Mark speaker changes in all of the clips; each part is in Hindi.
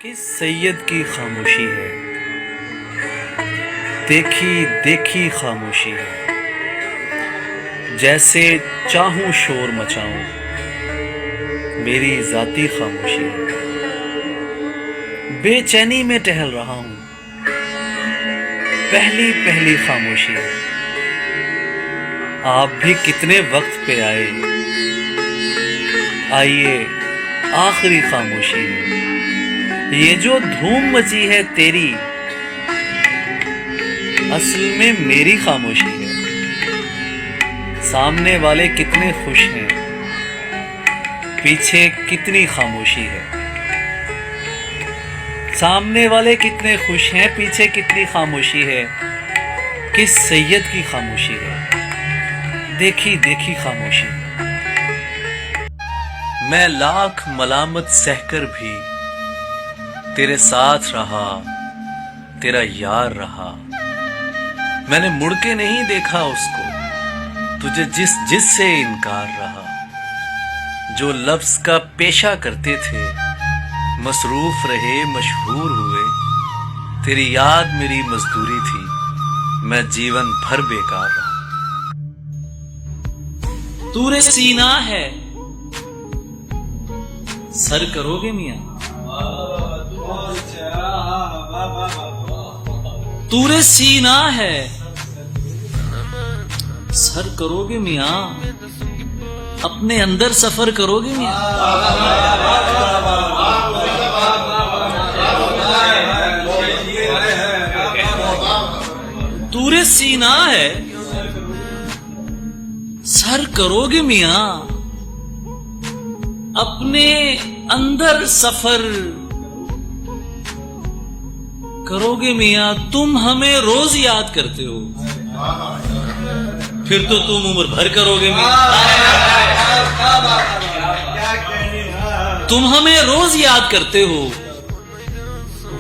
Speaker 1: किस सैयद की खामोशी है, देखी देखी खामोशी है। जैसे चाहूं शोर मचाऊं, मेरी जाती खामोशी है। बेचैनी में टहल रहा हूं, पहली पहली खामोशी है। आप भी कितने वक्त पे आए, आइए आखिरी खामोशी है। ये जो धूम मची है तेरी, असल में मेरी खामोशी है। सामने वाले कितने खुश हैं, पीछे कितनी खामोशी है। सामने वाले कितने खुश हैं, पीछे कितनी खामोशी है। किस सैयद की खामोशी है, देखी देखी खामोशी। मैं लाख मलामत सहकर भी तेरे साथ रहा, तेरा यार रहा। मैंने मुड़ के नहीं देखा उसको, तुझे जिस जिस से इनकार रहा। जो लफ्ज का पेशा करते थे, मसरूफ रहे मशहूर हुए। तेरी याद मेरी मजदूरी थी, मैं जीवन भर बेकार रहा। तूरे सीना है, सर करोगे मियां। तूरे सीना है, सर करोगे मियां। अपने अंदर सफर करोगे मियां। तूरे सीना है, सर करोगे मियां। अपने अंदर सफर करोगे मियां। तुम हमें रोज याद करते हो, फिर तो तुम उम्र भर करोगे मियां। तुम हमें रोज याद करते हो,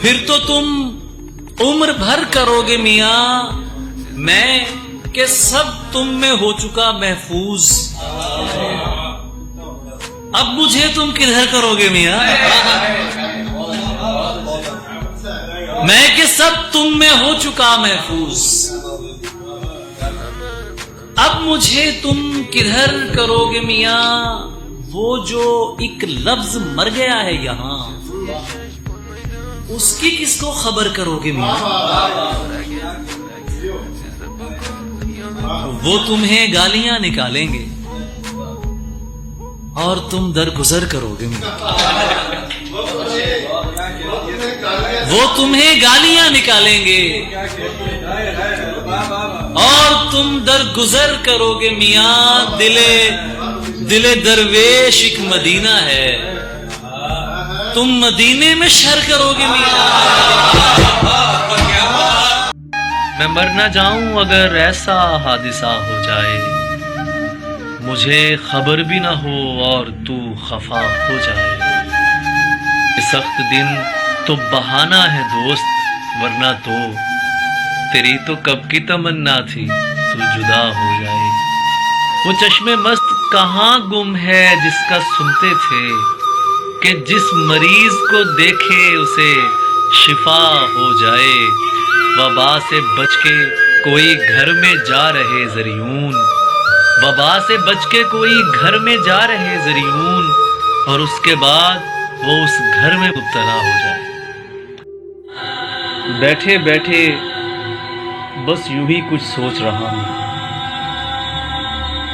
Speaker 1: फिर तो तुम उम्र भर करोगे मियां। मैं के सब तुम में हो चुका महफूज, अब मुझे तुम किधर करोगे मियां। मैं के सब तुम में हो चुका महफूज, अब मुझे तुम किधर करोगे मियां। वो जो एक लफ्ज मर गया है यहां, उसकी किसको खबर करोगे मियां। वो तुम्हें गालियां निकालेंगे और तुम दरगुजर करोगे मियां। वो तुम्हें गालियां निकालेंगे और तुम दरगुजर करोगे मियां। दिले दरवेश एक मदीना है, तुम मदीने में शर करोगे मियां। मैं मर ना जाऊं अगर ऐसा हादिसा हो जाए, मुझे खबर भी ना हो और तू खफा हो जाए। ये सख्त दिन तो बहाना है दोस्त, वरना तो तेरी तो कब की तमन्ना थी तू जुदा हो जाए। वो चश्मे मस्त कहाँ गुम है जिसका सुनते थे, कि जिस मरीज को देखे उसे शिफा हो जाए। वबा से बच के कोई घर में जा रहे ज़रियून, वबा से बच के कोई घर में जा रहे ज़रियून, और उसके बाद वो उस घर में मुब्तला हो जाए। बैठे बैठे बस यूं ही कुछ सोच रहा हूं,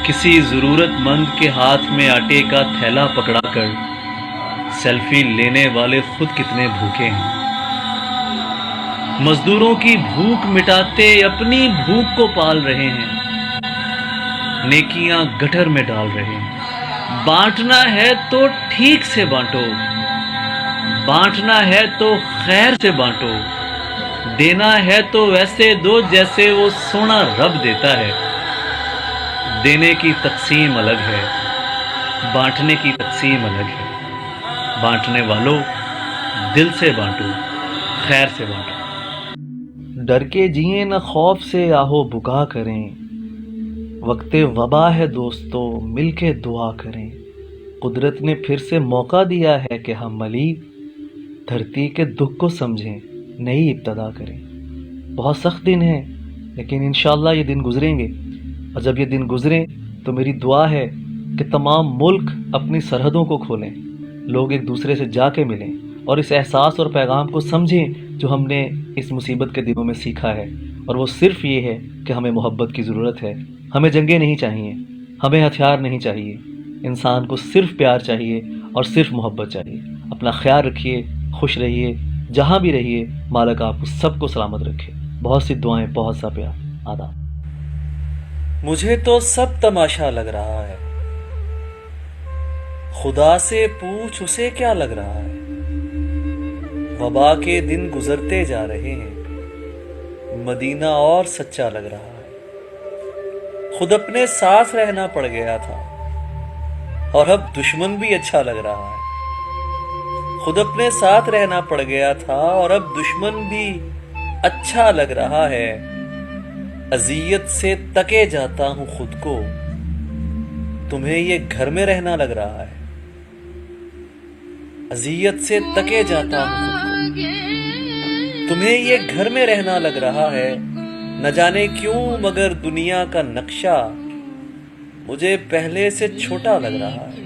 Speaker 1: किसी जरूरतमंद के हाथ में आटे का थैला पकड़ाकर सेल्फी लेने वाले खुद कितने भूखे हैं। मजदूरों की भूख मिटाते अपनी भूख को पाल रहे हैं, नेकियां गटर में डाल रहे हैं। बांटना है तो ठीक से बांटो, बांटना है तो खैर से बांटो। देना है तो वैसे दो जैसे वो सोना रब देता है। देने की तकसीम अलग है, बांटने की तकसीम अलग है। बांटने वालों, दिल से बांटो, खैर से बांटो। डर के जिए न खौफ से आहो बुका करें, वक्ते वबा है दोस्तों मिलके दुआ करें। कुदरत ने फिर से मौका दिया है कि हम मली
Speaker 2: धरती के दुख को समझें, नई इब्तदा करें। बहुत सख्त दिन है, लेकिन इंशाअल्लाह ये दिन गुजरेंगे। और जब ये दिन गुजरें तो मेरी दुआ है कि तमाम मुल्क अपनी सरहदों को खोलें, लोग एक दूसरे से जाके मिलें और इस एहसास और पैगाम को समझें जो हमने इस मुसीबत के दिनों में सीखा है। और वो सिर्फ़ ये है कि हमें मोहब्बत की ज़रूरत है। हमें जंगें नहीं चाहिए, हमें हथियार नहीं चाहिए। इंसान को सिर्फ़ प्यार चाहिए और सिर्फ़ मोहब्बत चाहिए। अपना ख्याल रखिए, खुश रहिए, जहाँ भी रहिए। मालिक आपको सबको सलामत रखे। बहुत सी दुआएं, बहुत सा प्यार। आदाब।
Speaker 1: मुझे तो सब तमाशा लग रहा है, खुदा से पूछ उसे क्या लग रहा है। वबा के दिन गुजरते जा रहे हैं, मदीना और सच्चा लग रहा है। खुद अपने साथ रहना पड़ गया था और अब दुश्मन भी अच्छा लग रहा है। खुद अपने साथ रहना पड़ गया था और अब दुश्मन भी अच्छा लग रहा है। अजियत से तके जाता हूं खुद को, तुम्हें ये घर में रहना लग रहा है। अजियत से तके जाता हूं खुद को, तुम्हें ये घर में रहना लग रहा है। न जाने क्यों मगर दुनिया का नक्शा मुझे पहले से छोटा लग रहा है।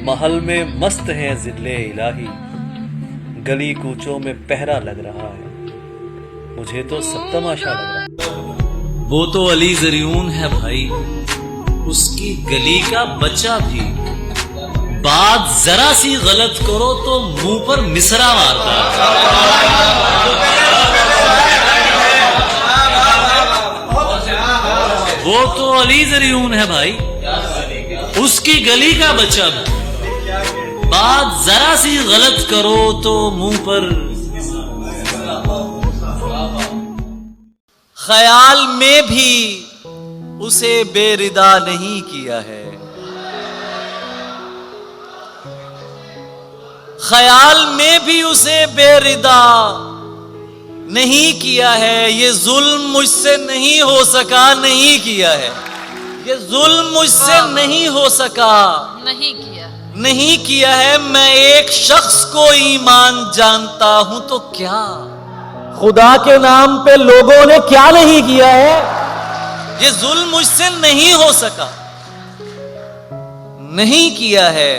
Speaker 1: महल में मस्त है जिल्ले इलाही, गली कूचों में पहरा लग रहा है। मुझे तो सब तमाशा लग रहा है। वो तो अली जरियून है भाई, उसकी गली का बच्चा भी। बात जरा सी गलत करो तो मुंह पर मिसरा मारता है। वो तो अली जरियून है भाई, उसकी गली का बच्चा भी। बात जरा सी गलत करो तो मुंह पर। ख्याल में भी उसे बेरिदा नहीं किया है, ख्याल में भी उसे बेरिदा नहीं किया है। ये जुल्म मुझसे नहीं हो सका, नहीं किया है। ये जुल्म मुझसे नहीं हो सका, नहीं किया है। मैं एक शख्स को ईमान जानता हूं तो क्या, खुदा के नाम पे लोगों ने क्या नहीं किया है। ये जुल्म मुझसे नहीं हो सका, नहीं किया है।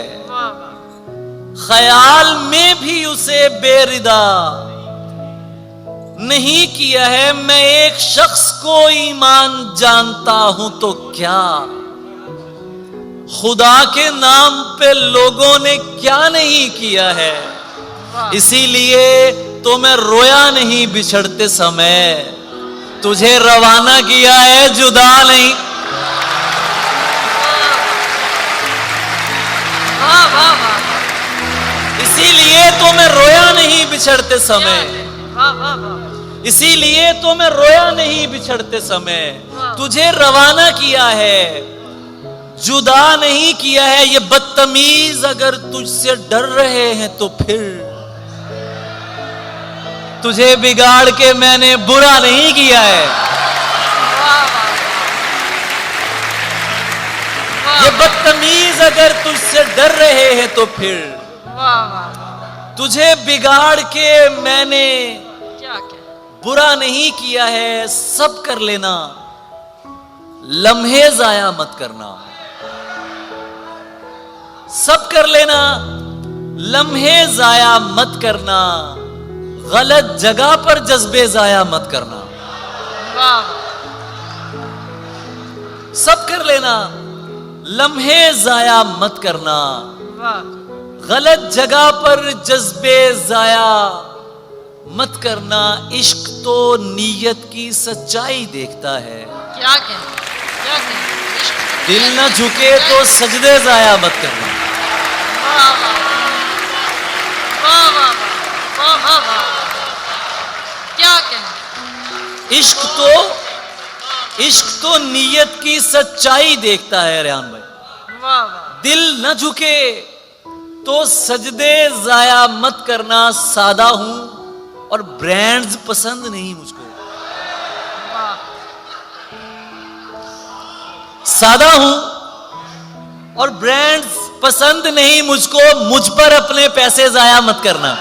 Speaker 1: ख्याल में भी उसे बेरिदा नहीं किया है। मैं एक शख्स को ईमान जानता हूं तो क्या, खुदा के नाम पे लोगों ने क्या नहीं किया है। इसीलिए तो मैं रोया नहीं बिछड़ते समय, तुझे रवाना किया है जुदा नहीं। इसीलिए तो मैं रोया नहीं बिछड़ते समय, इसीलिए तो मैं रोया नहीं बिछड़ते समय। तुझे रवाना किया है, जुदा नहीं किया है। ये बदतमीज अगर तुझसे डर रहे हैं तो फिर तुझे बिगाड़ के मैंने बुरा नहीं किया है। ये बदतमीज अगर तुझसे डर रहे हैं तो फिर तुझे बिगाड़ के मैंने बुरा नहीं किया है। सब कर लेना, लम्हे जाया मत करना। सब कर लेना, लम्हे जाया मत करना। गलत जगह पर जज्बे जाया मत करना। सब कर लेना, लम्हे जाया मत करना। गलत जगह पर जज्बे जाया मत करना। इश्क तो नीयत की सच्चाई देखता है।
Speaker 3: क्या कहें?
Speaker 1: दिल न झुके तो सजदे जाया मत करना।
Speaker 3: क्या कहें?
Speaker 1: इश्क तो नीयत की सच्चाई देखता है रेहान भाई। दिल न झुके तो सजदे जाया मत करना। सादा हूं और ब्रांड्स पसंद नहीं मुझको। सादा हूं और ब्रांड्स पसंद नहीं मुझको। मुझ पर अपने पैसे जाया मत करना।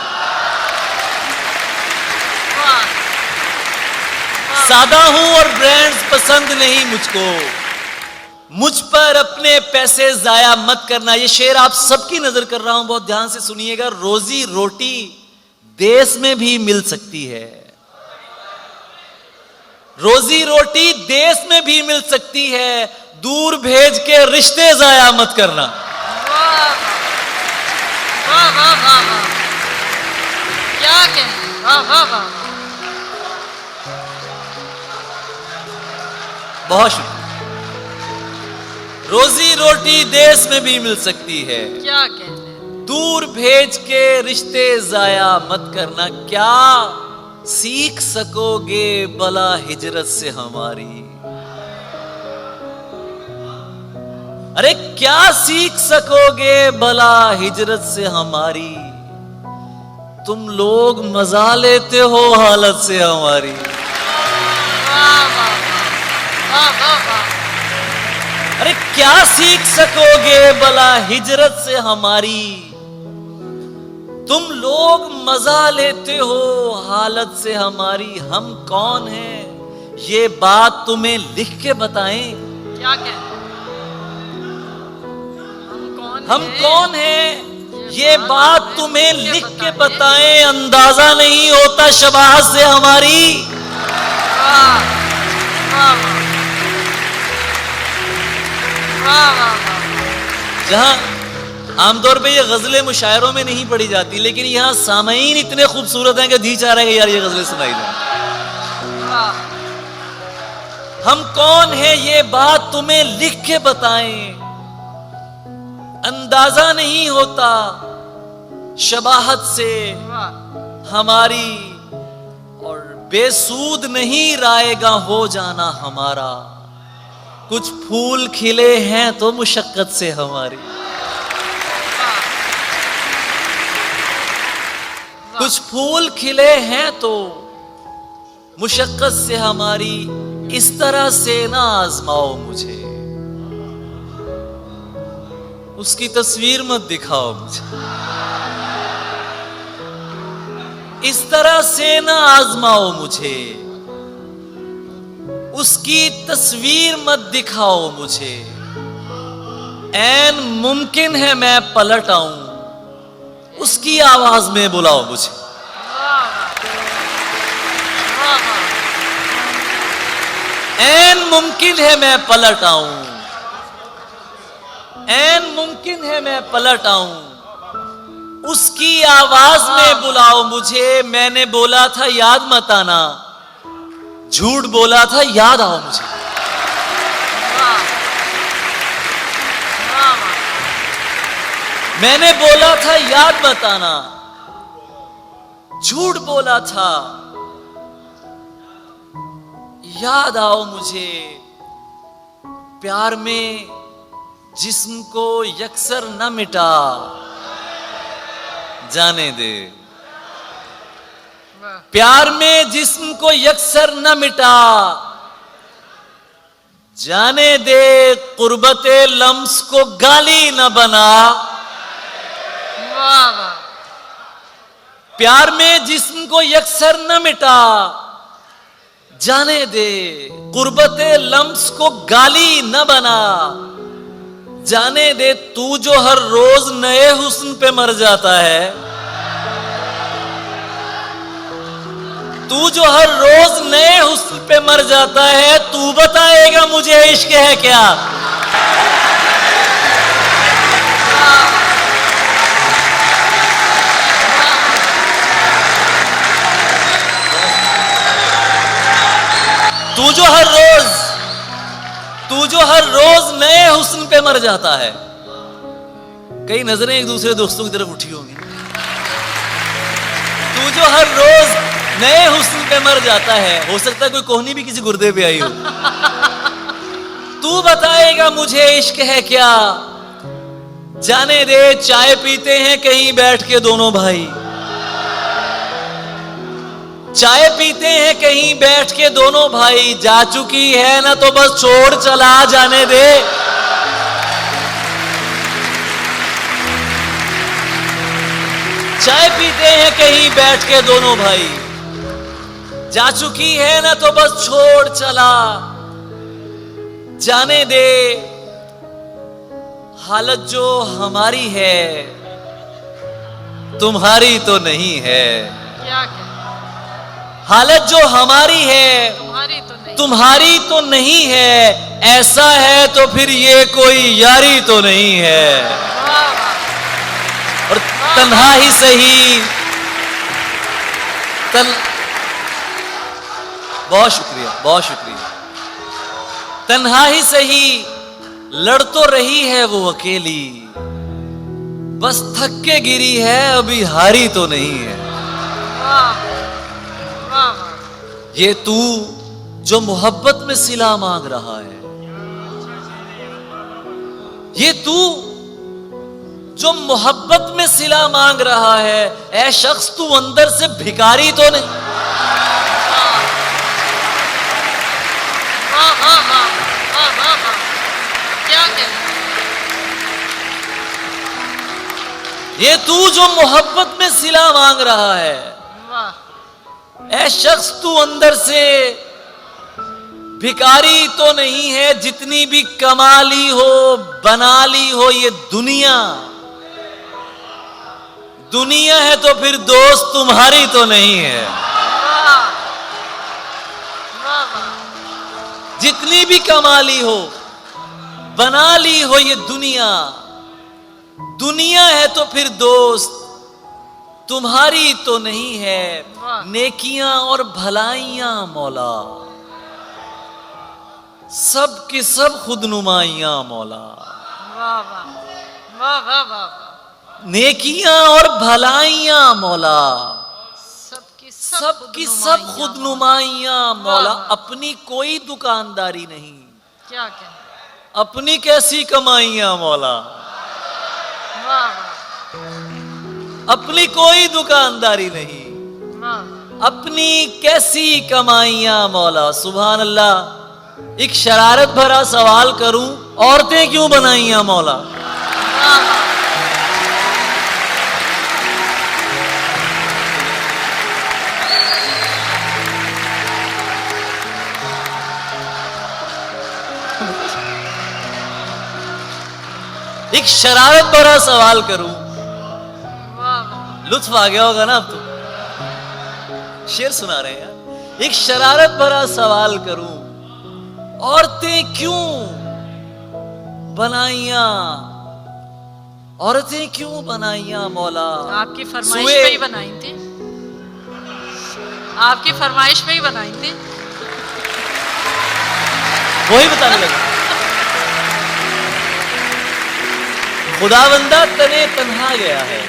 Speaker 4: सादा हूं और ब्रांड्स पसंद नहीं मुझको, मुझ पर अपने पैसे जाया मत करना। ये शेर आप सबकी नजर कर रहा हूं, बहुत ध्यान से सुनिएगा। रोजी रोटी देश में भी मिल सकती है, रोजी रोटी देश में भी मिल सकती है, दूर भेज के रिश्ते जाया मत करना।
Speaker 3: वाह वाह वाह वाह वाह, क्या कहना, वाह वाह वाह,
Speaker 4: बहुत शुक्रिया। रोजी रोटी देश में भी मिल सकती है,
Speaker 3: क्या कहना,
Speaker 4: दूर भेज के रिश्ते जाया मत करना। क्या सीख सकोगे भला हिजरत से हमारी, अरे क्या सीख सकोगे भला हिजरत से हमारी, तुम लोग मजा लेते हो हालत से हमारी।
Speaker 3: वाह वाह वाह वाह वाह,
Speaker 4: अरे क्या सीख सकोगे भला हिजरत से हमारी, तुम लोग मजा लेते हो हालत से हमारी। हम कौन हैं ये बात तुम्हें लिख के बताएं,
Speaker 3: क्या कहना,
Speaker 4: हम कौन हैं ये बात तुम्हें लिख के बताएं, अंदाजा नहीं होता शबाहत से हमारी।
Speaker 3: वाह वाह वाह वाह वाह,
Speaker 4: जहां आमतौर पे ये गजलें मुशायरों में नहीं पढ़ी जाती, लेकिन यहां सामईन इतने खूबसूरत हैं कि जी चाह रहा है कि यार ये गजलें सुनाई जाए।
Speaker 3: वाह,
Speaker 4: हम कौन हैं ये बात तुम्हें लिख के बताएं, अंदाजा नहीं होता शबाहत से
Speaker 3: वाह,
Speaker 4: हमारी, और बेसूद नहीं रायगा हो जाना हमारा। कुछ फूल खिले हैं तो मुशक्कत से हमारी, कुछ फूल खिले हैं तो मुशक्कत से हमारी। इस तरह से ना आजमाओ मुझे, उसकी तस्वीर मत दिखाओ मुझे, इस तरह से ना आजमाओ मुझे, उसकी तस्वीर मत दिखाओ मुझे। ऐन मुमकिन है मैं पलट आऊं, उसकी आवाज में बुलाओ मुझे। ऐन मुमकिन है मैं पलट आऊं, ऐन मुमकिन है मैं पलट आऊं, उसकी आवाज में बुलाओ मुझे। मैंने बोला था याद मत आना, झूठ बोला था याद आओ मुझे। मैंने बोला था याद मत आना, झूठ बोला था याद आओ मुझे। प्यार में जिस्म को यकसर न मिटा, जाने दे। प्यार में जिस्म को यकसर न मिटा, जाने दे। कुर्बते लम्स को गाली न बना,
Speaker 3: वाह वाह,
Speaker 4: प्यार में जिस्म को यकसर न मिटा, जाने दे। कुर्बते लम्स को गाली न बना, जाने दे। तू जो हर रोज नए हुस्न पे मर जाता है, तू जो हर रोज नए हुस्न पे मर जाता है, तू बताएगा मुझे इश्क है क्या। तू जो हर रोज नए हुस्न पे मर जाता है। कई नजरें एक दूसरे दोस्तों की तरफ उठी होंगी। तू जो हर रोज नए हुस्न पे मर जाता है, हो सकता है कोई कोहनी भी किसी गुर्दे पे आई हो। तू बताएगा मुझे इश्क है क्या, जाने दे। चाय पीते हैं कहीं बैठ के दोनों भाई, चाय पीते हैं कहीं बैठ के दोनों भाई। जा चुकी है ना तो बस छोड़ चला जाने दे। चाय पीते हैं कहीं बैठ के दोनों भाई, जा चुकी है ना तो बस छोड़ चला, जाने दे। हालत जो हमारी है तुम्हारी तो नहीं है।
Speaker 3: क्या कहें,
Speaker 4: हालत जो हमारी है
Speaker 3: तुम्हारी तो नहीं।
Speaker 4: तुम्हारी तो नहीं है। ऐसा है तो फिर ये कोई यारी तो नहीं है।
Speaker 3: वाह वाह,
Speaker 4: और तन्हा ही सही बहुत शुक्रिया, बहुत शुक्रिया। तन्हा ही सही लड़ तो रही है वो अकेली, बस थक के गिरी है अभी हारी तो नहीं है।
Speaker 3: वाह वाह वाह,
Speaker 4: ये तू जो मोहब्बत में सिला मांग रहा है, ये तू जो मोहब्बत में सिला मांग रहा है, ऐ शख्स तू अंदर से भिखारी तो नहीं।
Speaker 3: वाह वाह वाह वाह वाह वाह, क्या कहें,
Speaker 4: ये तू जो मोहब्बत में सिला मांग रहा है,
Speaker 3: वाह
Speaker 4: ऐ शख्स तू अंदर से भिखारी तो नहीं है। जितनी भी कमा ली हो बना ली हो ये दुनिया, दुनिया है तो फिर दोस्त तुम्हारी तो नहीं है।
Speaker 3: वाह वाह वाह,
Speaker 4: जितनी भी कमा ली हो बना ली हो ये दुनिया, दुनिया है तो फिर दोस्त तुम्हारी तो नहीं है।
Speaker 3: वाह।
Speaker 4: नेकियां और भलाइयां मौला, सब की सब खुदनुमाइयां मौला।
Speaker 3: वाह वाह वाह वाह वाह वाह,
Speaker 4: नेकियां और भलाइयां मौला,
Speaker 3: सबकी
Speaker 4: सबकी सब खुदनुमाइयां मौला।
Speaker 3: वाह।
Speaker 4: अपनी कोई दुकानदारी नहीं,
Speaker 3: क्या कहें,
Speaker 4: अपनी कैसी कमाइयां मौला।
Speaker 3: वाह वाह
Speaker 4: अपनी कोई दुकानदारी नहीं,
Speaker 3: वाह,
Speaker 4: अपनी कैसी कमाइयां मौला। सुभान अल्लाह। एक शरारत भरा सवाल करूं, औरतें क्यों बनाइयां मौला?
Speaker 3: वाह वाह,
Speaker 4: एक शरारत भरा सवाल करूं,
Speaker 3: वाह वाह,
Speaker 4: लुत्फ आ गया होगा ना अब तो। शेर सुना रहे हैं यार। एक शरारत भरा सवाल करूं, औरतें क्यों बनाइयां, औरतें क्यों बनाइयां मौला?
Speaker 3: आपकी फरमाइश
Speaker 4: सुए-
Speaker 3: पे ही बनाई थी, आपकी फरमाइश पे ही बनाई थी।
Speaker 4: वही बताने लगा। खुदावंदा तने तन्हा गया है।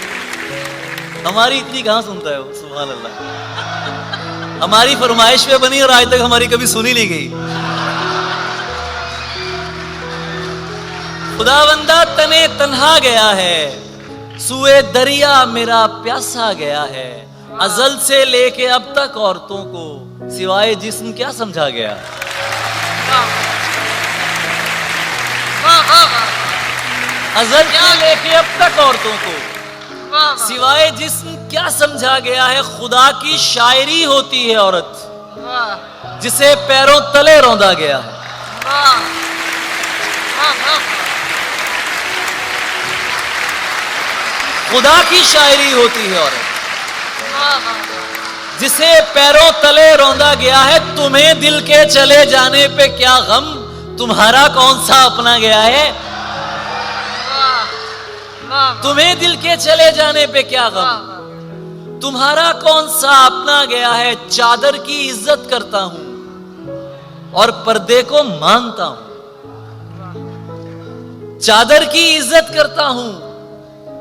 Speaker 4: हमारी इतनी कहां सुनता है वो? सुभान अल्लाह। हमारी फरमाइश पे बनी और आज तक हमारी कभी सुनी नहीं गई। खुदावंदा तने तन्हा गया है, सुए दरिया मेरा प्यासा गया है। अजल से लेके अब तक औरतों को सिवाय जिस्म क्या समझा गया?
Speaker 3: वाह वाह वाह वाह,
Speaker 4: अजल से लेके अब तक औरतों को
Speaker 3: वाह वाह,
Speaker 4: सिवाय जिस्म क्या समझा गया है? खुदा की शायरी होती है औरत,
Speaker 3: वाह
Speaker 4: जिसे पैरों तले रौंदा गया है।
Speaker 3: वाह वाह वाह,
Speaker 4: खुदा की शायरी होती है औरत,
Speaker 3: वाह वाह,
Speaker 4: जिसे पैरों तले रौंदा गया है। तुम्हें दिल के चले जाने पे क्या गम, तुम्हारा कौन सा अपना गया है?
Speaker 3: वाह वाह,
Speaker 4: तुम्हें दिल के चले जाने पे क्या
Speaker 3: वाह
Speaker 4: गम,
Speaker 3: वाह,
Speaker 4: तुम्हारा कौन सा अपना गया है। चादर की इज्जत करता हूं और पर्दे को मानता हूं, चादर की इज्जत करता हूं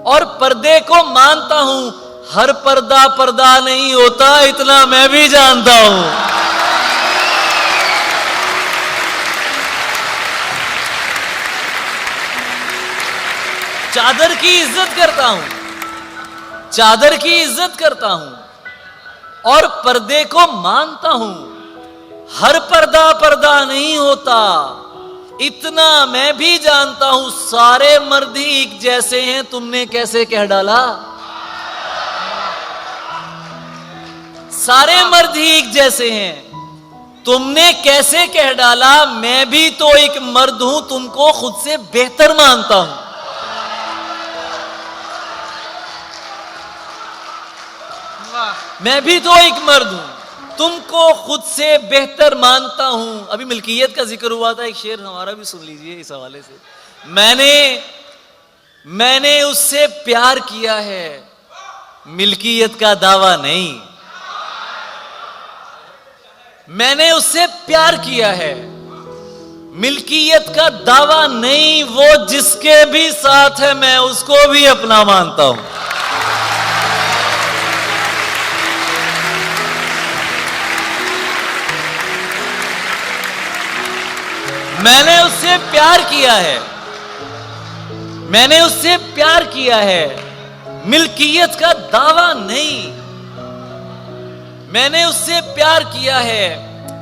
Speaker 4: और पर्दे को मानता हूं। हर पर्दा पर्दा नहीं होता, इतना मैं भी जानता हूं। चादर की इज्जत करता हूं, चादर की इज्जत करता हूं और पर्दे को मानता हूं। हर पर्दा पर्दा नहीं होता, इतना मैं भी जानता हूं। सारे मर्द ही एक जैसे हैं, तुमने कैसे कह डाला? सारे मर्द ही एक जैसे हैं। तुमने कैसे कह डाला मैं भी तो एक मर्द हूं, तुमको खुद से बेहतर मानता हूं।
Speaker 3: वाह
Speaker 4: मैं भी तो एक मर्द हूं, तुमको खुद से बेहतर मानता हूं। अभी मिल्कियत का जिक्र हुआ था, एक शेर हमारा भी सुन लीजिए इस हवाले से। मैंने उससे प्यार किया है, मिल्कियत का दावा नहीं। मैंने उससे प्यार किया है, मिल्कियत का दावा नहीं। वो जिसके भी साथ है मैं उसको भी अपना मानता हूं। मैंने उससे प्यार किया है, मैंने उससे प्यार किया है, मिल्कियत का दावा नहीं। मैंने उससे प्यार किया है,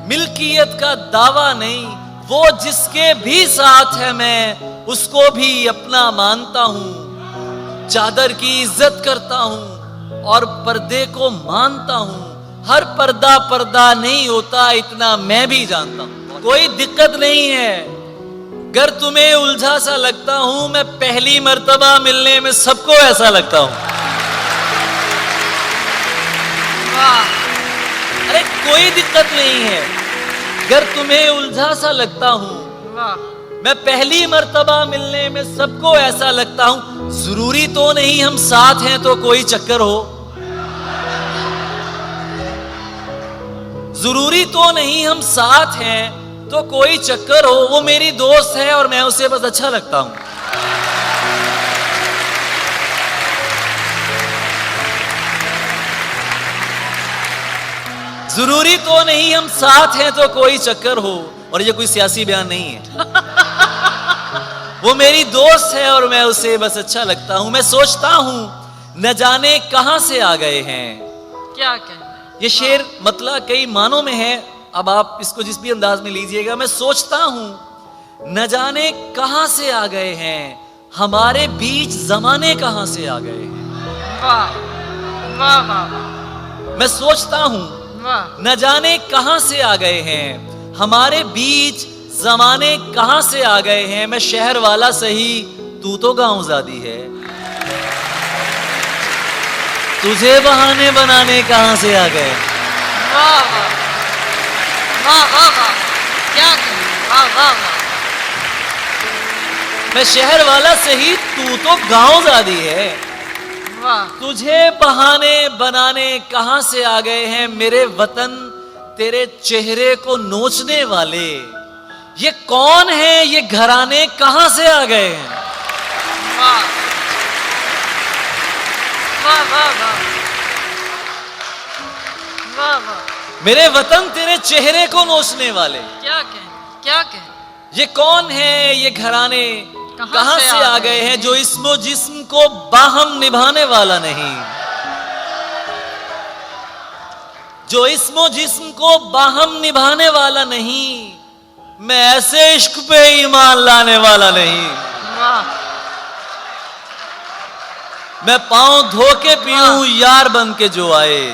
Speaker 4: मिल्कियत का दावा नहीं। वो जिसके भी साथ है मैं उसको भी अपना मानता हूं। चादर की इज्जत करता हूं और पर्दे को मानता हूं। हर पर्दा पर्दा नहीं होता, इतना मैं भी जानता हूं। कोई दिक्कत नहीं है अगर तुम्हें उलझा सा लगता हूं, मैं पहली मर्तबा मिलने में सबको ऐसा लगता हूं।
Speaker 3: वाह
Speaker 4: अरे कोई दिक्कत नहीं है अगर तुम्हें उलझा सा लगता हूं,
Speaker 3: वाह
Speaker 4: मैं पहली मर्तबा मिलने में सबको ऐसा लगता हूं। जरूरी तो नहीं हम साथ हैं तो कोई चक्कर हो, जरूरी तो नहीं हम साथ हैं तो कोई चक्कर हो। वो मेरी दोस्त है और मैं उसे बस अच्छा लगता हूं। जरूरी तो नहीं हम साथ हैं तो कोई चक्कर हो। और ये कोई सियासी बयान नहीं है। वो मेरी दोस्त है और मैं उसे बस अच्छा लगता हूं। मैं सोचता हूं न जाने कहां से आ गए हैं।
Speaker 3: क्या कहना है?
Speaker 4: ये शेर मतलब कई मानों में है, अब आप इसको जिस भी अंदाज में लीजिएगा। मैं सोचता हूं न जाने कहां से आ गए हैं, हमारे बीच जमाने कहां से आ गए हैं।
Speaker 3: वाह वाह वाह
Speaker 4: मैं सोचता हूं
Speaker 3: वाह
Speaker 4: न जाने कहां से आ गए हैं, हमारे बीच जमाने कहां से आ गए हैं। मैं शहर वाला सही, तू तो गांव जादी है। तुझे बहाने बनाने कहां से आ गए।
Speaker 3: वाह वाह वाह वाह वाह क्या कहना है? वाह वाह वाह
Speaker 4: मैं शहर वाला सही, तू तो गांव जादी है।
Speaker 3: वाह
Speaker 4: तुझे बहाने बनाने कहां से आ गए हैं, मेरे वतन तेरे चेहरे को नोचने वाले। ये कौन है, ये घराने कहां से आ गए हैं।
Speaker 3: वाह वाह वाह वाह वाह वाह
Speaker 4: मेरे वतन तेरे चेहरे को नोचने वाले।
Speaker 3: क्या कहना क्या कहना?
Speaker 4: ये कौन है, ये घराने
Speaker 3: कहां
Speaker 4: कहां से आ गए हैं, जो इस्मो जिस्म को बाहम निभाने वाला नहीं। जो इस्मो जिस्म को बाहम निभाने वाला नहीं। मैं ऐसे इश्क पे ईमान लाने वाला नहीं।
Speaker 3: वाह
Speaker 4: मैं पांव धो के पीऊं यार बन के जो आए।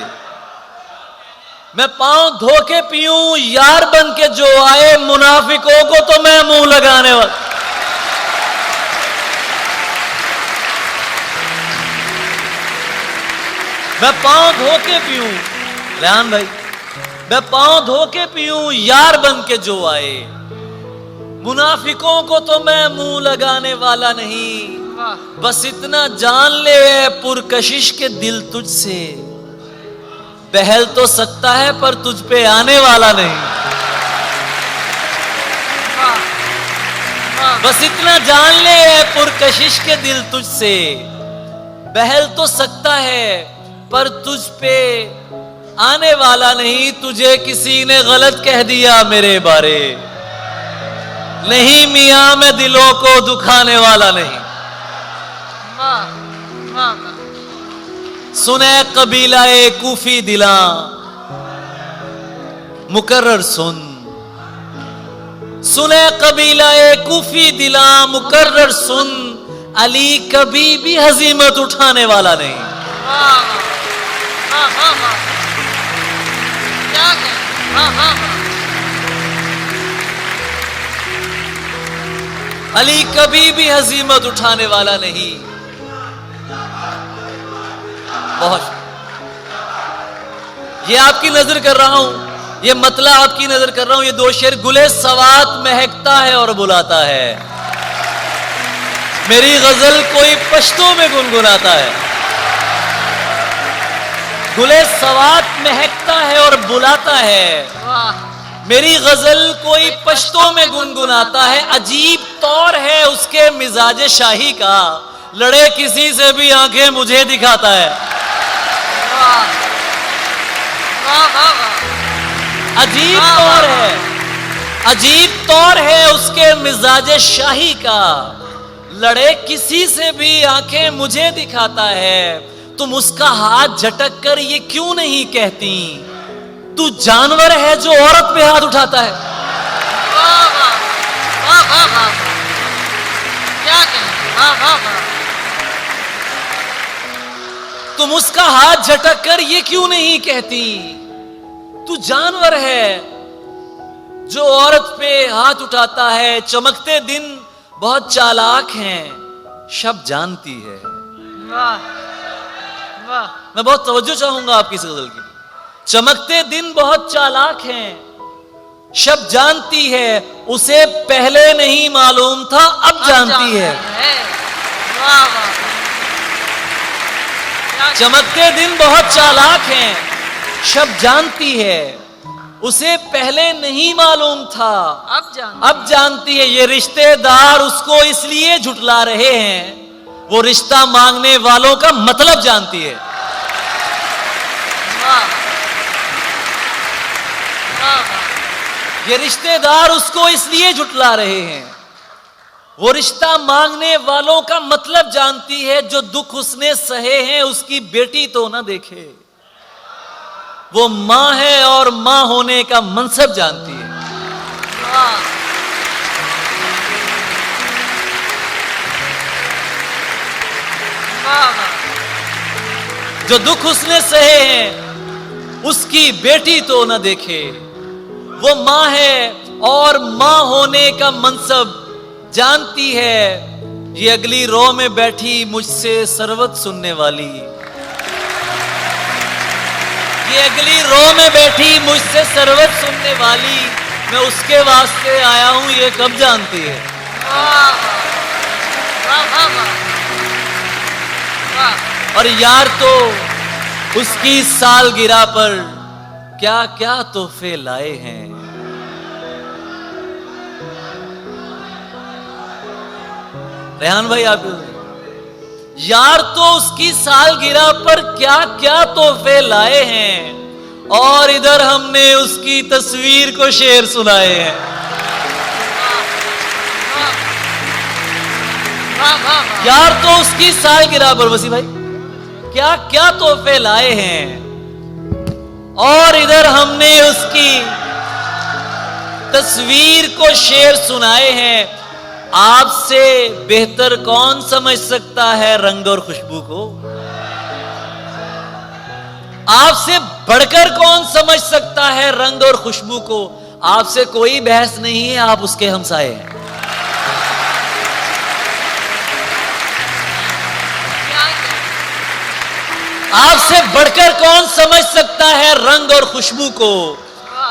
Speaker 4: मैं पांव धो के पीऊं यार बन के जो आए। मुनाफिकों को तो मैं मुंह लगाने वाला। मैं पांव धो के पीऊं, रेहान भाई, मैं पांव धो के पीऊं यार बन के जो आए। मुनाफिकों को तो मैं मुंह लगाने वाला नहीं।
Speaker 3: वाह
Speaker 4: बस इतना जान ले है पुरकशिश के दिल तुझसे बहल तो सकता है पर तुझ पे आने वाला नहीं।
Speaker 3: वाह वाह
Speaker 4: बस इतना जान ले है पुरकशिश के दिल तुझसे बहल तो सकता है पर तुझ पे आने वाला नहीं। तुझे किसी ने गलत कह दिया मेरे बारे, नहीं मियां मैं दिलों को दुखाने वाला नहीं।
Speaker 3: वाह वाह वाह
Speaker 4: सुने कबीला ए कूफी दिला मुकर्रर सुन। सुने कबीला ए कूफी दिला मुकर्रर सुन। अली कभी भी हजीमत उठाने वाला नहीं।
Speaker 3: वाह वाह वाह वाह क्या कहें, वाह वाह वाह।
Speaker 4: अली कभी भी हजीमत उठाने वाला नहीं। बहुत ये आपकी नजर कर रहा हूं, ये मतला आपकी नजर कर रहा हूं। ये दो शेर, गुले सवात महकता है और बुलाता है, मेरी गजल कोई पश्तों में गुनगुनाता है। गुले सवात महकता है और बुलाता है,
Speaker 3: वाह
Speaker 4: मेरी गजल कोई पश्तों में गुनगुनाता है। अजीब तौर है उसके मिजाज शाही का, लड़े किसी से भी आंखें मुझे दिखाता है।
Speaker 3: वाह वाह वाह वाह।
Speaker 4: अजीब तौर है, अजीब तौर है उसके मिजाज शाही का, लड़े किसी से भी आंखें मुझे दिखाता है। तुम उसका हाथ झटक कर ये क्यों नहीं कहती, तू जानवर है जो औरत पे हाथ उठाता है।
Speaker 3: वाह वाह वाह वाह वाह। क्या कहें, वाह वाह वाह।
Speaker 4: तुम उसका हाथ झटक कर ये क्यों नहीं कहती, तू जानवर है जो औरत पे हाथ उठाता है। चमकते दिन बहुत चालाक हैं, शब जानती है।
Speaker 3: वाह वाह।
Speaker 4: मैं बहुत तवज्जो चाहूंगा आपकी इस गजल की। चमकते दिन बहुत चालाक हैं, शब जानती है, उसे पहले नहीं मालूम था अब जानती है।
Speaker 3: वाह वाह।
Speaker 4: चमकते दिन बहुत चालाक हैं, शब जानती है, उसे पहले नहीं मालूम था अब जानती है। ये रिश्तेदार उसको इसलिए झुठला रहे हैं, वो रिश्ता मांगने वालों का मतलब जानती है।
Speaker 3: वाह वाह वाह।
Speaker 4: ये रिश्तेदार उसको इसलिए झुठला रहे हैं, वो रिश्ता मांगने वालों का मतलब जानती है। जो दुख उसने सहे हैं उसकी बेटी तो ना देखे, वो मां है और मां होने का मनसब जानती है।
Speaker 3: वाह वाह वाह।
Speaker 4: जो दुख उसने सहे हैं उसकी बेटी तो न देखे, वो मां है और मां होने का मनसब जानती है। ये अगली रो में बैठी मुझसे सरवत सुनने वाली, ये अगली रो में बैठी मुझसे सरवत सुनने वाली, मैं उसके वास्ते आया हूं ये कब जानती है।
Speaker 3: वाह वाह वाह वाह वाह।
Speaker 4: और यार तो उसकी सालगिरह पर क्या क्या तोहफे लाए हैं। रेहान भाई आप यार तो उसकी सालगिरह पर क्या क्या तोहफे लाए हैं, और इधर हमने उसकी तस्वीर को शेर सुनाए हैं।
Speaker 3: वाह वाह वाह।
Speaker 4: यार तो उसकी सालगिरह पर वसी भाई क्या क्या तोहफे लाए हैं, और इधर हमने उसकी तस्वीर को शेर सुनाए हैं। आपसे बेहतर कौन समझ सकता है रंग और खुशबू को, आपसे बढ़कर कौन समझ सकता है रंग और खुशबू को। आपसे कोई बहस नहीं है, आप उसके हमसाए हैं। आपसे बढ़कर कौन समझ सकता है रंग और खुशबू को,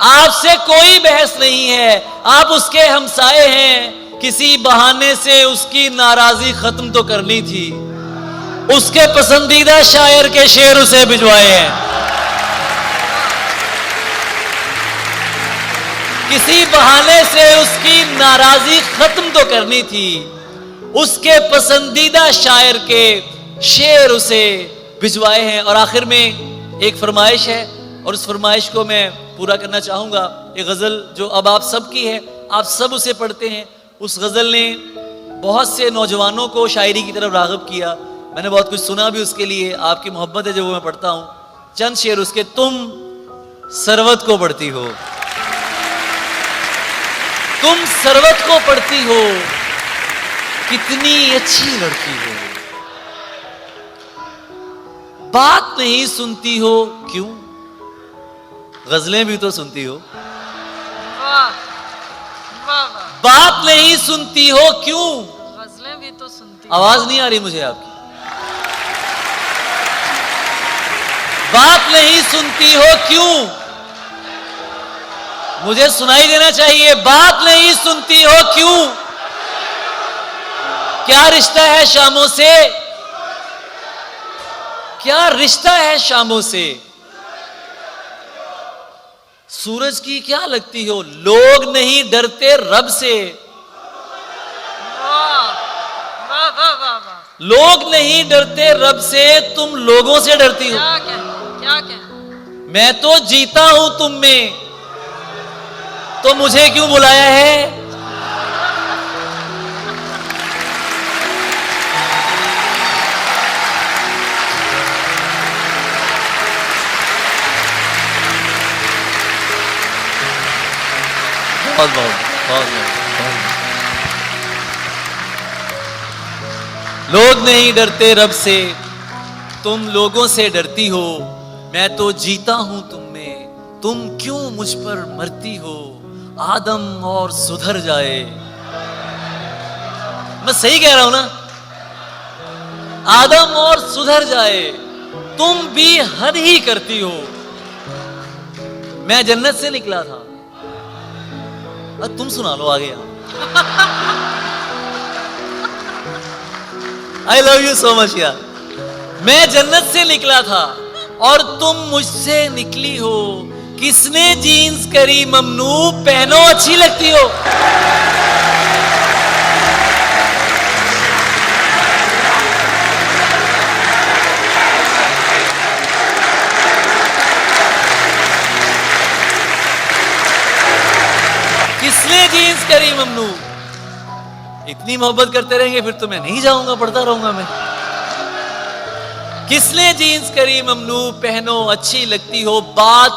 Speaker 4: आपसे कोई बहस नहीं है, आप उसके हमसाए हैं। किसी बहाने से उसकी नाराजगी खत्म तो करनी थी, उसके पसंदीदा शायर के शेर उसे भिजवाए हैं। किसी बहाने से उसकी नाराजगी खत्म तो करनी थी, उसके पसंदीदा शायर के शेर उसे भिजवाए हैं। और आखिर में एक फरमाइश है, और उस फरमाइश को मैं पूरा करना चाहूंगा। एक गजल जो अब आप सबकी है, आप सब उसे पढ़ते हैं। उस गजल ने बहुत से नौजवानों को शायरी की तरफ राग़िब किया। मैंने बहुत कुछ सुना भी उसके लिए, आपकी मोहब्बत है जो वो मैं पढ़ता हूं। चंद शेर उसके। तुम सरवत को पढ़ती हो, तुम सरवत को पढ़ती हो, कितनी अच्छी लड़की हो, बात नहीं सुनती हो क्यों, गजलें भी तो सुनती हो,
Speaker 3: वाह वाह वाह।
Speaker 4: बात नहीं सुनती हो क्यों?
Speaker 3: गजलें भी तो सुनती।
Speaker 4: आवाज नहीं आ रही मुझे आपकी। बात नहीं सुनती हो क्यों? मुझे सुनाई देना चाहिए। बात नहीं सुनती हो क्यों? क्या रिश्ता है शामों से? क्या रिश्ता है शामों से? सूरज की क्या लगती हो? लोग नहीं डरते रब से।
Speaker 3: वाह वाह वाह वाह वाह।
Speaker 4: लोग नहीं डरते रब से, तुम लोगों से डरती हो।
Speaker 3: क्या कहें क्या कहें।
Speaker 4: मैं तो जीता हूं तुम में, तो मुझे क्यों बुलाया है? बहुत बहुत बहुत बहुत। लोग नहीं डरते रब से, तुम लोगों से डरती हो। मैं तो जीता हूं तुम में, तुम क्यों मुझ पर मरती हो? आदम और सुधर जाए। मैं सही कह रहा हूं ना? आदम और सुधर जाए, तुम भी हद ही करती हो। मैं जन्नत से निकला था। अब तुम सुना लो आगे। I love you so much यार। मैं जन्नत से निकला था और तुम मुझसे निकली हो। किसने जीन्स करी ममनू, पहनो अच्छी लगती हो। किसने जीन्स करी ममनू। इतनी मोहब्बत करते रहेंगे फिर तो मैं नहीं जाऊंगा, पढ़ता रहूंगा मैं। किसने जीन्स करी ममनू, पहनो अच्छी लगती हो। बात,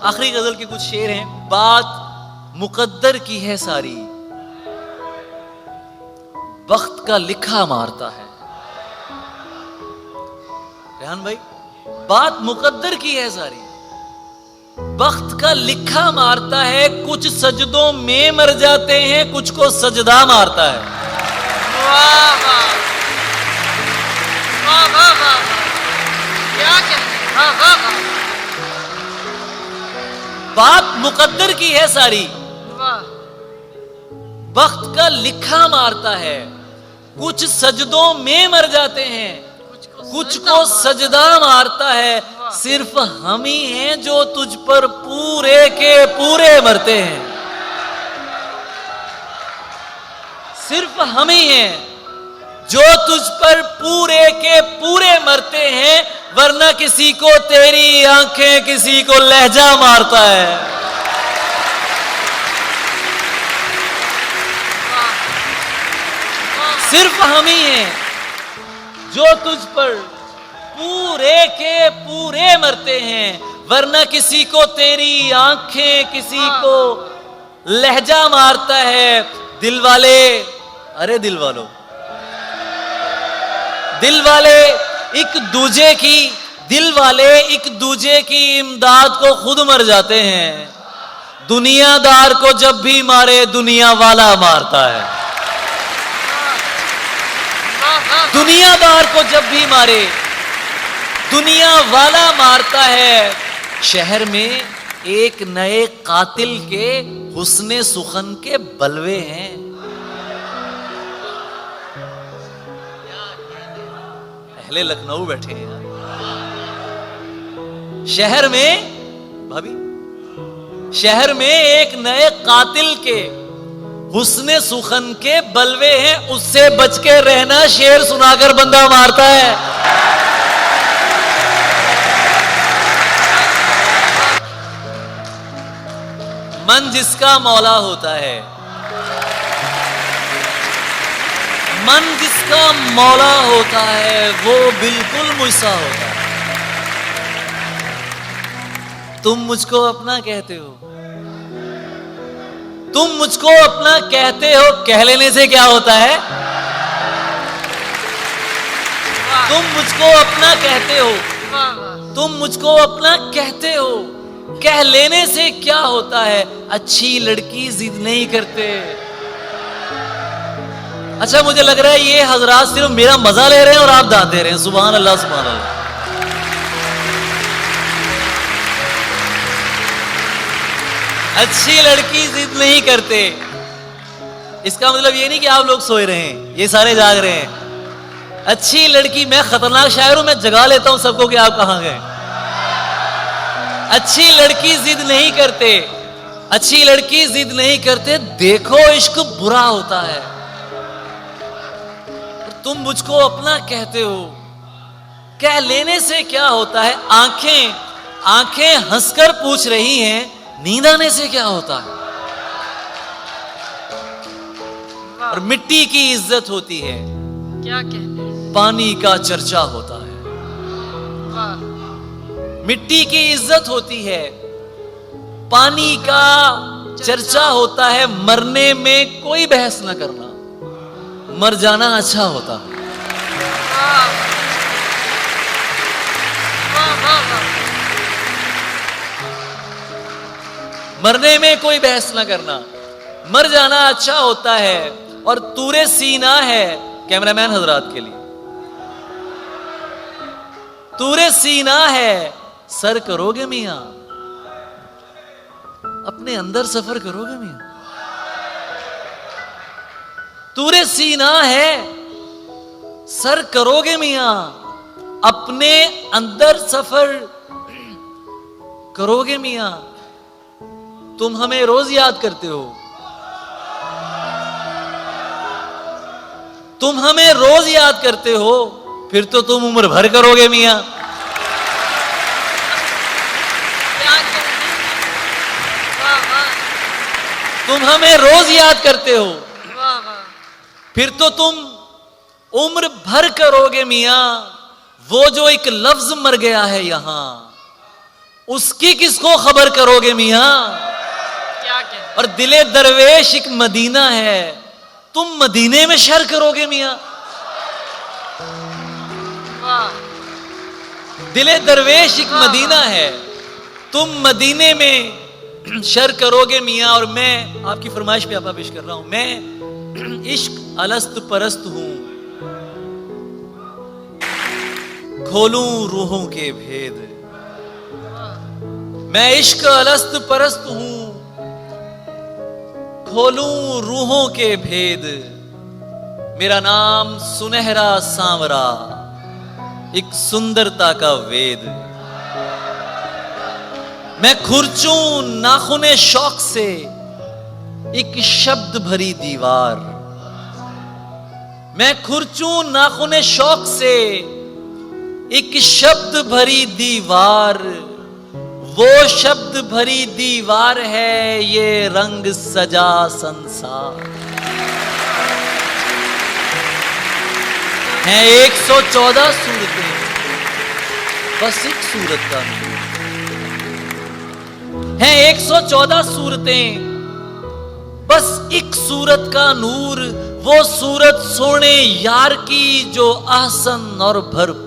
Speaker 4: आखिरी गजल के कुछ शेर हैं। बात मुकद्दर की है सारी, वक्त का लिखा मारता है। रेहान भाई, बात मुकद्दर की है सारी, वक्त का लिखा मारता है। कुछ सजदों में मर जाते हैं, कुछ को सजदा मारता है।
Speaker 3: वाह वाह वाह वाह वाह। क्या कहें। वाह वाह वाह।
Speaker 4: बात मुकद्दर की है सारी,
Speaker 3: वाह।
Speaker 4: वक्त का लिखा मारता है। कुछ सजदों में मर जाते हैं, कुछ को सजदा मारता है। सिर्फ हम ही हैं जो तुझ पर पूरे के पूरे मरते हैं। सिर्फ हम ही हैं जो तुझ पर पूरे के पूरे मरते हैं, वरना किसी को तेरी आंखें, किसी को लहजा मारता है। सिर्फ हम ही हैं जो तुझ पर पूरे के पूरे मरते हैं, वरना किसी को तेरी आंखें, किसी को लहजा मारता है। दिल वाले, अरे दिल वालों, दिल वाले एक दूजे की, दिल वाले एक दूजे की इमदाद को खुद मर जाते हैं। दुनियादार को जब भी मारे दुनिया वाला मारता है। दुनियादार को जब भी मारे दुनिया वाला मारता है। शहर में एक नए कातिल के हुस्ने सुखन के बलवे हैं। पहले लखनऊ बैठे हैं यार। शहर में भाभी, शहर में एक नए कातिल के हुस्ने सुखन के बलवे हैं। उससे बच के रहना, शेर सुनाकर बंदा मारता है। मन जिसका मौला होता है, मन जिसका मौला होता है, वो बिल्कुल मुझसा होता है। तुम मुझको अपना कहते हो, तुम मुझको अपना कहते हो, कह लेने से क्या होता है? तुम मुझको अपना कहते हो, तुम मुझको अपना कहते हो, कह लेने से क्या होता है, अच्छी लड़की जिद नहीं करते। अच्छा, मुझे लग रहा है ये हजरात सिर्फ मेरा मजा ले रहे हैं और आप दाद दे रहे हैं। सुभान अल्लाह, सुभान अल्लाह। अच्छी लड़की जिद नहीं करते, इसका मतलब ये नहीं कि आप लोग सोए रहे हैं, ये सारे जाग रहे हैं। अच्छी लड़की, मैं खतरनाक शायर हूं, मैं जगा लेता हूं सबको कि आप कहां गए। अच्छी लड़की जिद नहीं करते, अच्छी लड़की जिद नहीं करते। देखो इश्क बुरा होता है, तुम मुझको अपना कहते हो। कह लेने से क्या होता है, आंखें हंसकर पूछ रही हैं, नींद आने से क्या होता है। और मिट्टी की इज्जत होती है,
Speaker 3: क्या कहते हैं,
Speaker 4: पानी का चर्चा होता है।
Speaker 3: वाह,
Speaker 4: मिट्टी की इज्जत होती है, पानी का चर्चा होता है। मरने में कोई बहस न करना, मर जाना अच्छा होता है।
Speaker 3: वाह, वाह, वाह, वाह।
Speaker 4: मरने में कोई बहस न करना, मर जाना अच्छा होता है। और तूरे सीना है, कैमरामैन हजरात के लिए, तूरे सीना है, सर करोगे मियां, अपने अंदर सफर करोगे मियां। तूरे सीना है, सर करोगे मियां, अपने अंदर सफर करोगे मियां। तुम हमें रोज याद करते हो, तुम हमें रोज याद करते हो, फिर तो तुम उम्र भर करोगे मियां।
Speaker 3: क्या कहते हैं, वाह, वाह,
Speaker 4: तुम हमें रोज याद करते हो,
Speaker 3: वाह, वाह।
Speaker 4: फिर तो तुम उम्र भर करोगे मियां। वो जो एक लफ्ज मर गया है यहां, उसकी किसको खबर करोगे मियां।
Speaker 3: क्या कहते हैं,
Speaker 4: और दिले दरवेश एक मदीना है, तुम मदीने में शहर करोगे मियां।
Speaker 3: वाह,
Speaker 4: दिले दरवेश एक मदीना है, तुम मदीने में शर करोगे मियां। और मैं आपकी फरमाइश पे आपा पेश कर रहा हूं, मैं इश्क अलस्त परस्त हूं, खोलूं रूहों के भेद। मैं इश्क अलस्त परस्त हूं, खोलूं रूहों के भेद। मेरा नाम सुनहरा सांवरा, एक सुंदरता का वेद। मैं खुरचूं नाखुने शौक से, एक शब्द भरी दीवार। मैं खुरचूं नाखुने शौक से, एक शब्द भरी दीवार। वो शब्द भरी दीवार है, ये रंग सजा संसार। हैं 114 सूरतें, बस एक सूरत का नूर। हैं 114 सूरतें, बस एक सूरत का नूर। वो सूरत सोने यार की जो आसन और भरपूर।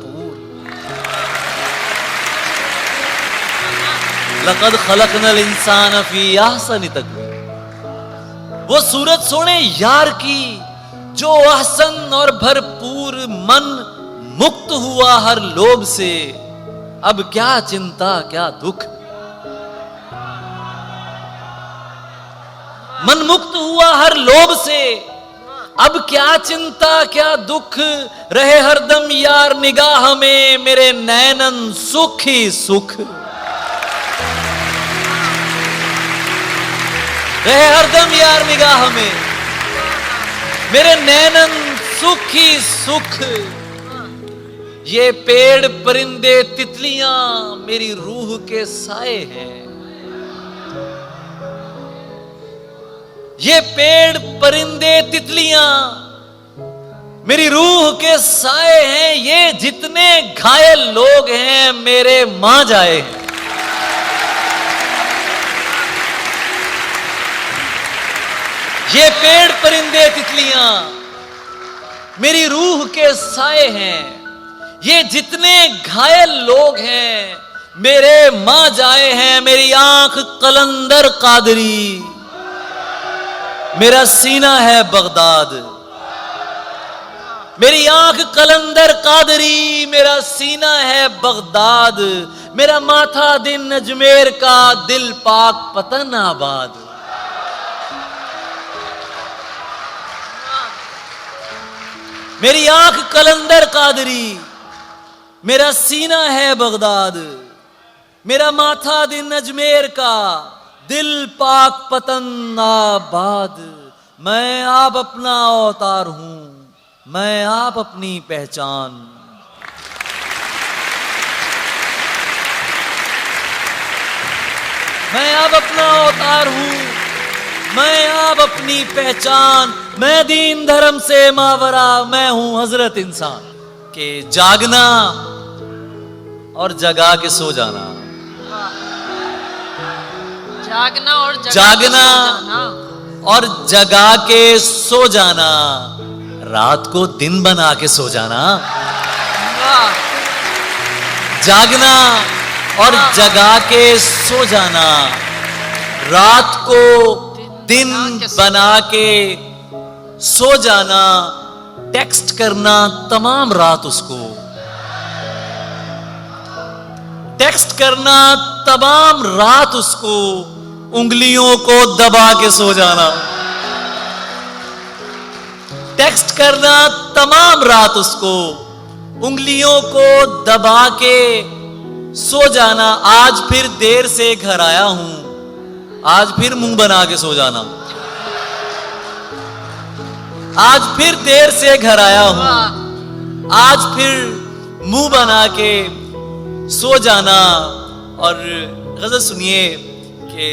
Speaker 4: लक़द खलक़नल इंसान फी अहसनि तक़वीम। वो सूरत सोने यार की जो अहसन और भरपूर। मन मुक्त हुआ हर लोभ से, अब क्या चिंता क्या दुख। मन मुक्त हुआ हर लोभ से, अब क्या चिंता क्या दुख। रहे हरदम यार निगाह में, मेरे नैनन सुख ही सुख। रहे हरदम यार निगाह में, मेरे नैनन सुख ही सुख। ये पेड़ परिंदे तितलियां मेरी रूह के साए हैं। ये पेड़ परिंदे तितलियां मेरी रूह के साए हैं। ये जितने घायल लोग हैं मेरे मां जाए हैं। ये पेड़ परिंदे तितलियां मेरी रूह के साए हैं। ये जितने घायल लोग हैं मेरे मां जाए हैं मेरी आंख कलंदर कादरी, मेरा सीना है बगदाद। मेरी आंख कलंदर कादरी, मेरा सीना है बगदाद, मेरा माथा दिन अजमेर का, दिल पाक पतन आबाद। मेरी आंख कलंदर कादरी, मेरा सीना है बगदाद, मेरा माथा दिन अजमेर का, दिल पाक पतन आबाद। मैं आप अपना अवतार हूं, मैं आप अपनी पहचान। मैं आप अपना अवतार हूं, मैं आप अपनी पहचान। मैं दीन धर्म से मावरा, मैं हूं हजरत इंसान। के जागना और जगा के सो जाना,
Speaker 3: जागना और
Speaker 4: जागना और जगा के सो जाना, रात को दिन बना के सो जाना।
Speaker 3: वाह,
Speaker 4: जागना और जगा के सो जाना, रात को दिन बना के सो जाना। टेक्स्ट करना तमाम रात उसको, टेक्स्ट करना तमाम रात उसको, उंगलियों को दबा के सो जाना। टेक्स्ट करना तमाम रात उसको, उंगलियों को दबा के सो जाना। आज फिर देर से घर आया हूं, आज फिर मुंह बना के सो जाना। आज फिर देर से घर आया हूं,
Speaker 3: वाह,
Speaker 4: आज फिर मुंह बना के सो जाना। और गजल सुनिए कि